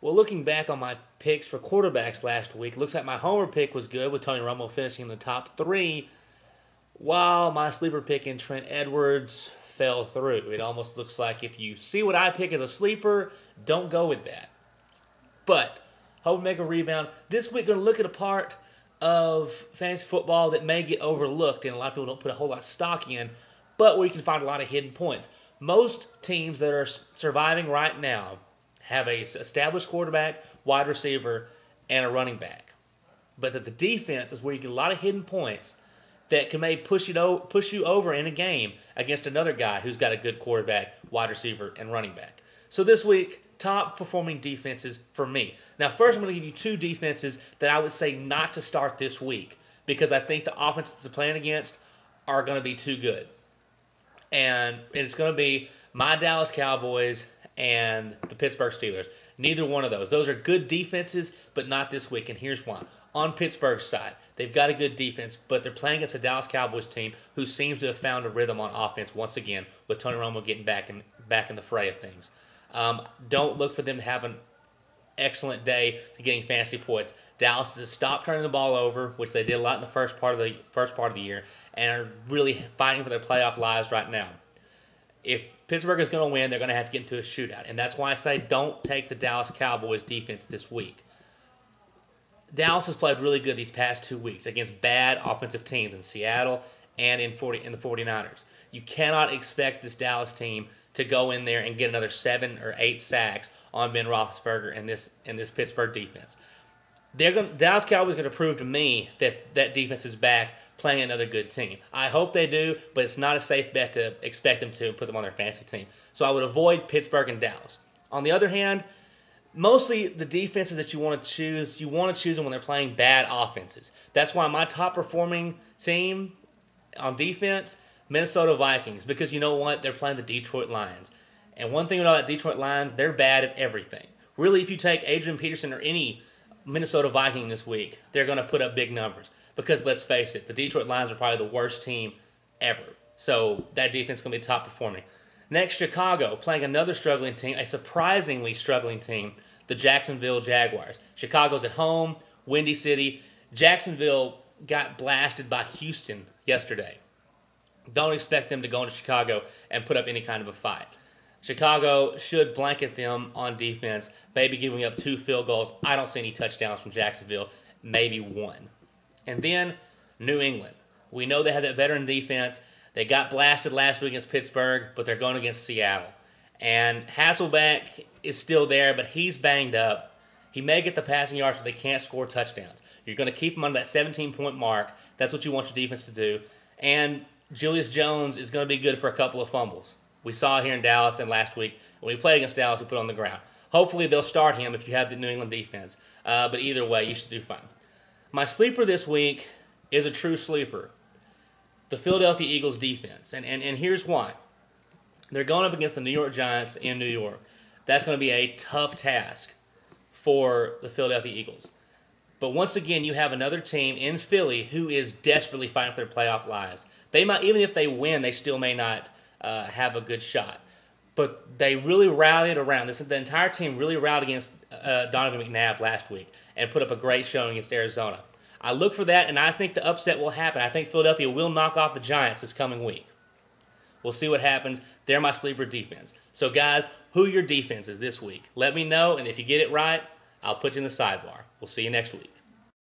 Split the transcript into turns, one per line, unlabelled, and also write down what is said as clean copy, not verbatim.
Well, looking back on my picks for quarterbacks last week, looks like my homer pick was good with Tony Romo finishing in the top 3, while my sleeper pick in Trent Edwards fell through. It almost looks like if you see what I pick as a sleeper, don't go with that. But hope to make a rebound. This week, going to look at a part of fantasy football that may get overlooked and a lot of people don't put a whole lot of stock in, but where you can find a lot of hidden points. Most teams that are surviving right now have a established quarterback, wide receiver, and a running back. But that the defense is where you get a lot of hidden points that can maybe push you over in a game against another guy who's got a good quarterback, wide receiver, and running back. So this week, top performing defenses for me. Now, first I'm going to give you 2 defenses that I would say not to start this week because I think the offenses they're playing against are going to be too good. And it's going to be my Dallas Cowboys and the Pittsburgh Steelers. Neither one of those. Those are good defenses, but not this week, and here's why. On Pittsburgh's side, they've got a good defense, but they're playing against a Dallas Cowboys team who seems to have found a rhythm on offense once again with Tony Romo getting back in the fray of things. Don't look for them to have an excellent day to getting fantasy points. Dallas has stopped turning the ball over, which they did a lot in the first part of the year, and are really fighting for their playoff lives right now. If Pittsburgh is going to win, they're going to have to get into a shootout, and that's why I say don't take the Dallas Cowboys defense this week. Dallas has played really good these past 2 weeks against bad offensive teams in Seattle and in the 49ers. You cannot expect this Dallas team to go in there and get another 7 or 8 sacks on Ben Roethlisberger and this Pittsburgh defense. Dallas Cowboys are going to prove to me that that defense is back playing another good team. I hope they do, but it's not a safe bet to expect them to and put them on their fantasy team. So I would avoid Pittsburgh and Dallas. On the other hand, mostly the defenses that you want to choose them when they're playing bad offenses. That's why my top performing team on defense, Minnesota Vikings, because you know what? They're playing the Detroit Lions. And one thing about Detroit Lions, they're bad at everything. Really, if you take Adrian Peterson or any Minnesota Viking this week, they're going to put up big numbers. Because let's face it, the Detroit Lions are probably the worst team ever. So that defense is going to be top performing. Next, Chicago, playing another struggling team, a surprisingly struggling team, the Jacksonville Jaguars. Chicago's at home, Windy City. Jacksonville got blasted by Houston yesterday. Don't expect them to go into Chicago and put up any kind of a fight. Chicago should blanket them on defense, maybe giving up 2 field goals. I don't see any touchdowns from Jacksonville, maybe 1. And then New England. We know they have that veteran defense. They got blasted last week against Pittsburgh, but they're going against Seattle. And Hasselbeck is still there, but he's banged up. He may get the passing yards, but they can't score touchdowns. You're going to keep him under that 17-point mark. That's what you want your defense to do. And Julius Jones is going to be good for a couple of fumbles. We saw it here in Dallas and last week. When we played against Dallas, he put on the ground. Hopefully they'll start him if you have the New England defense. But either way, you should do fine. My sleeper this week is a true sleeper. The Philadelphia Eagles defense. And here's why. They're going up against the New York Giants in New York. That's going to be a tough task for the Philadelphia Eagles. But once again, you have another team in Philly who is desperately fighting for their playoff lives. They might, even if they win, they still may not have a good shot. But they really rallied around this. The entire team really rallied against Donovan McNabb last week and put up a great showing against Arizona. I look for that, and I think the upset will happen. I think Philadelphia will knock off the Giants this coming week. We'll see what happens. They're my sleeper defense. So, guys, who are your defenses this week? Let me know, and if you get it right, I'll put you in the sidebar. We'll see you next week.